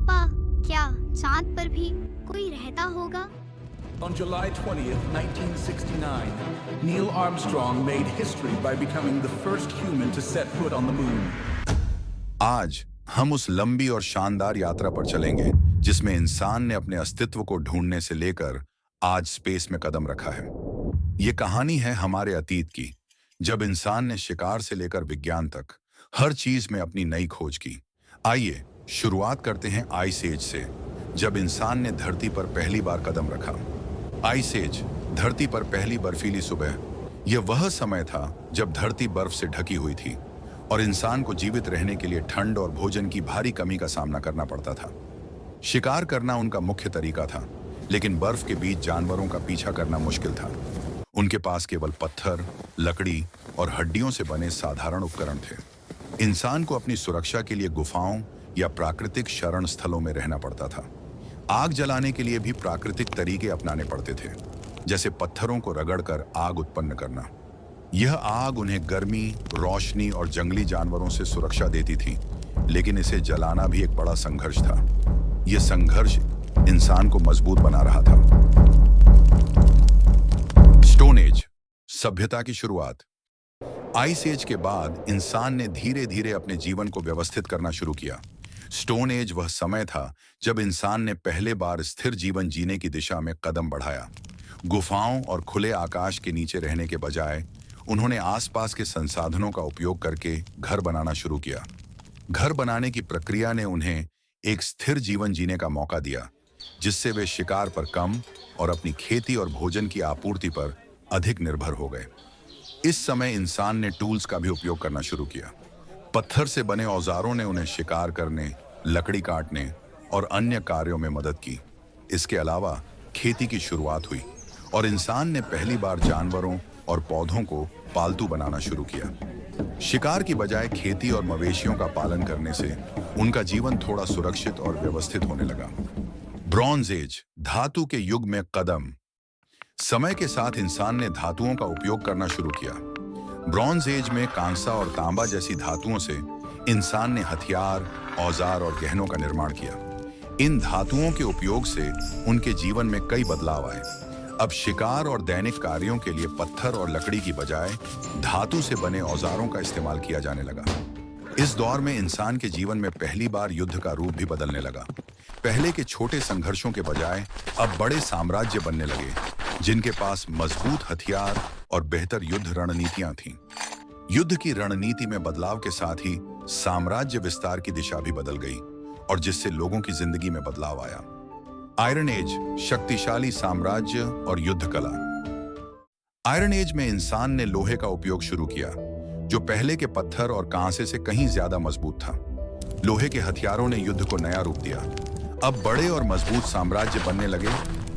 पापा, क्या चांद पर भी कोई रहता होगा? On July 20th, 1969, Neil Armstrong made history by becoming the first human to set foot on the moon. आज हम उस लंबी और शानदार यात्रा पर चलेंगे जिसमें इंसान ने अपने अस्तित्व को ढूंढने से लेकर आज स्पेस में कदम रखा है। ये कहानी है हमारे अतीत की, जब इंसान ने शिकार से लेकर विज्ञान तक हर चीज में अपनी नई खोज की। आइए शुरुआत करते हैं आइस एज से, जब इंसान ने धरती पर पहली बार कदम रखा। आइस एज, धरती पर पहली बर्फीली सुबह। यह वह समय था जब धरती बर्फ से ढकी हुई थी और इंसान को जीवित रहने के लिए ठंड और भोजन की भारी कमी का सामना करना पड़ता था। शिकार करना उनका मुख्य तरीका था, लेकिन बर्फ के बीच जानवरों का पीछा करना मुश्किल था। उनके पास केवल पत्थर, लकड़ी और हड्डियों से बने साधारण उपकरण थे। इंसान को अपनी सुरक्षा के लिए गुफाओं या प्राकृतिक शरण स्थलों में रहना पड़ता था। आग जलाने के लिए भी प्राकृतिक तरीके अपनाने पड़ते थे, जैसे पत्थरों को रगड़कर आग उत्पन्न करना। यह आग उन्हें गर्मी, रोशनी और जंगली जानवरों से सुरक्षा देती थी, लेकिन इसे जलाना भी एक बड़ा संघर्ष था। यह संघर्ष इंसान को मजबूत बना रहा था। स्टोन एज, सभ्यता की शुरुआत। आइस एज के बाद इंसान ने धीरे धीरे अपने जीवन को व्यवस्थित करना शुरू किया। स्टोन एज वह समय था जब इंसान ने पहले बार स्थिर जीवन जीने की दिशा में कदम बढ़ाया। गुफाओं और खुले आकाश के नीचे रहने के बजाय उन्होंने आसपास के संसाधनों का उपयोग करके घर बनाना शुरू किया। घर बनाने की प्रक्रिया ने उन्हें एक स्थिर जीवन जीने का मौका दिया, जिससे वे शिकार पर कम और अपनी खेती और भोजन की आपूर्ति पर अधिक निर्भर हो गए। इस समय इंसान ने टूल्स का भी उपयोग करना शुरू किया। पत्थर से बने औजारों ने उन्हें शिकार करने, लकड़ी काटने और अन्य कार्यों में मदद की। इसके अलावा खेती की शुरुआत हुई और इंसान ने पहली बार जानवरों और पौधों को पालतू बनाना शुरू किया। शिकार की बजाय खेती और मवेशियों का पालन करने से उनका जीवन थोड़ा सुरक्षित और व्यवस्थित होने लगा। ब्रॉन्ज एज, धातु के युग में कदम। समय के साथ इंसान ने धातुओं का उपयोग करना शुरू किया। ब्रॉन्ज एज में कांसा और तांबा जैसी धातुओं से इंसान ने हथियार, औजार और गहनों का निर्माण किया। इन धातुओं के उपयोग से उनके जीवन में कई बदलाव आए। अब शिकार और दैनिक कार्यों के लिए पत्थर और लकड़ी की बजाय धातु से बने औजारों का इस्तेमाल किया जाने लगा। इस दौर में इंसान के जीवन में पहली बार युद्ध का रूप भी बदलने लगा। पहले के छोटे संघर्षों के बजाय अब बड़े साम्राज्य बनने लगे, जिनके पास मजबूत हथियार और बेहतर युद्ध रणनीतियां थीं। युद्ध की रणनीति में बदलाव के साथ ही साम्राज्य विस्तार की दिशा भी बदल गई, और जिससे लोगों की जिंदगी में बदलाव आया। आयरन एज, शक्तिशाली साम्राज्य और युद्ध कला। आयरन एज में इंसान ने लोहे का उपयोग शुरू किया, जो पहले के पत्थर और कांसे से कहीं ज्यादा मजबूत था। लोहे के हथियारों ने युद्ध को नया रूप दिया। अब बड़े और मजबूत साम्राज्य बनने लगे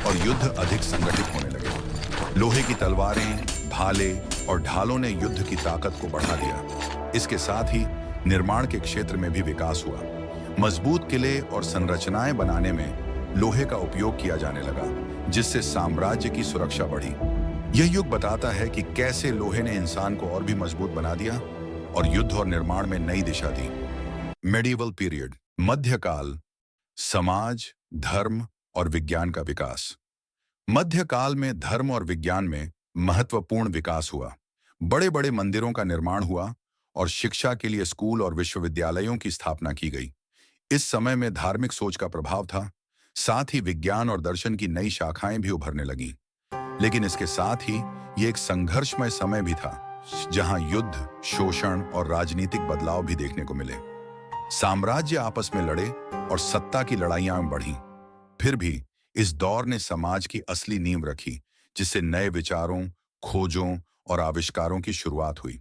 और युद्ध अधिक संगठित होने लगे। लोहे की तलवारें, भाले और ढालों ने युद्ध की ताकत को बढ़ा दिया। इसके साथ ही निर्माण के क्षेत्र में भी विकास हुआ। मजबूत किले और संरचनाएं बनाने में लोहे का उपयोग किया जाने लगा, जिससे साम्राज्य की सुरक्षा बढ़ी। यह युग बताता है कि कैसे लोहे ने इंसान को और भी मजबूत बना दिया और युद्ध और निर्माण में नई दिशा दी। मेडिवल पीरियड, मध्यकाल, समाज, धर्म और विज्ञान का विकास। मध्यकाल में धर्म और विज्ञान में महत्वपूर्ण विकास हुआ। बड़े बड़े मंदिरों का निर्माण हुआ और शिक्षा के लिए स्कूल और विश्वविद्यालयों की स्थापना की गई। इस समय में धार्मिक सोच का प्रभाव था, साथ ही विज्ञान और दर्शन की नई शाखाएं भी उभरने लगीं। लेकिन इसके साथ ही ये एक संघर्षमय समय भी था, जहां युद्ध, शोषण और राजनीतिक बदलाव भी देखने को मिले। साम्राज्य आपस में लड़े और सत्ता की लड़ाइयां बढ़ीं। फिर भी इस दौर ने समाज की असली नींव रखी, जिससे नए विचारों, खोजों और आविष्कारों की शुरुआत हुई।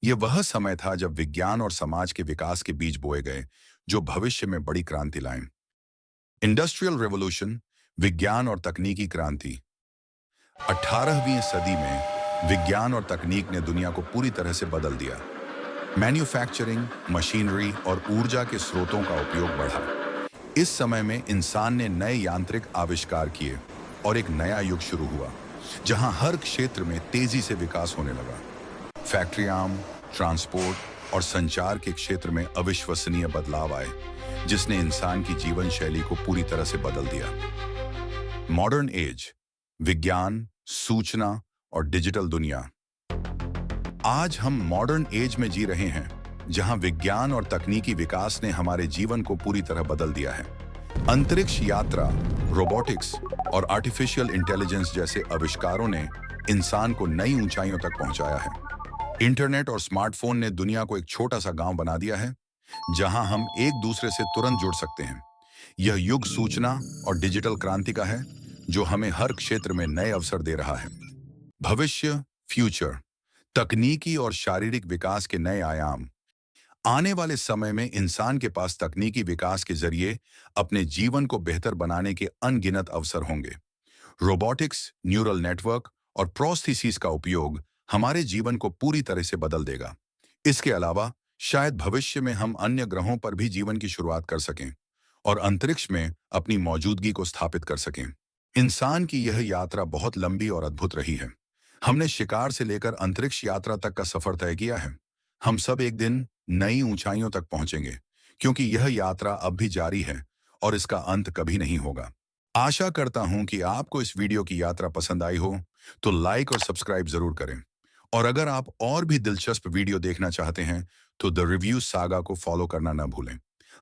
यह वह समय था जब विज्ञान और समाज के विकास के बीज बोए गए, जो भविष्य में बड़ी क्रांति लाएं। इंडस्ट्रियल रेवोल्यूशन, विज्ञान और तकनीकी क्रांति। 18वीं सदी में विज्ञान और तकनीक ने दुनिया को पूरी तरह से बदल दिया। मैन्युफैक्चरिंग, मशीनरी और ऊर्जा के स्रोतों का उपयोग बढ़ा। इस समय में इंसान ने नए यांत्रिक आविष्कार किए और एक नया युग शुरू हुआ, जहां हर क्षेत्र में तेजी से विकास होने लगा। फैक्ट्रियां, ट्रांसपोर्ट और संचार के क्षेत्र में अविश्वसनीय बदलाव आए, जिसने इंसान की जीवन शैली को पूरी तरह से बदल दिया। मॉडर्न एज, विज्ञान, सूचना और डिजिटल दुनिया। आज हम मॉडर्न एज में जी रहे हैं, जहां विज्ञान और तकनीकी विकास ने हमारे जीवन को पूरी तरह बदल दिया है। अंतरिक्ष यात्रा, रोबोटिक्स और आर्टिफिशियल इंटेलिजेंस जैसे आविष्कारों ने इंसान को नई ऊंचाइयों तक पहुंचाया है। इंटरनेट और स्मार्टफोन ने दुनिया को एक छोटा सा गांव बना दिया है, जहां हम एक दूसरे से तुरंत जुड़ सकते हैं। यह युग सूचना और डिजिटल क्रांति का है, जो हमें हर क्षेत्र में नए अवसर दे रहा है। भविष्य, फ्यूचर, तकनीकी और शारीरिक विकास के नए आयाम। आने वाले समय में इंसान के पास तकनीकी विकास के जरिए अपने जीवन को बेहतर बनाने के अनगिनत अवसर होंगे। रोबोटिक्स, न्यूरल नेटवर्क और प्रोस्थेसिस का उपयोग हमारे जीवन को पूरी तरह से बदल देगा। इसके अलावा शायद भविष्य में हम अन्य ग्रहों पर भी जीवन की शुरुआत कर सकें और अंतरिक्ष में अपनी मौजूदगी को स्थापित कर सकें। इंसान की यह यात्रा बहुत लंबी और अद्भुत रही है। हमने शिकार से लेकर अंतरिक्ष यात्रा तक का सफर तय किया है। हम सब एक दिन नई ऊंचाइयों तक पहुंचेंगे, क्योंकि यह यात्रा अब भी जारी है और इसका अंत कभी नहीं होगा। आशा करता हूं कि आपको इस वीडियो की यात्रा पसंद आई हो, तो लाइक और सब्सक्राइब जरूर करें। और अगर आप और भी दिलचस्प वीडियो देखना चाहते हैं, तो द रिव्यू सागा को फॉलो करना न भूलें।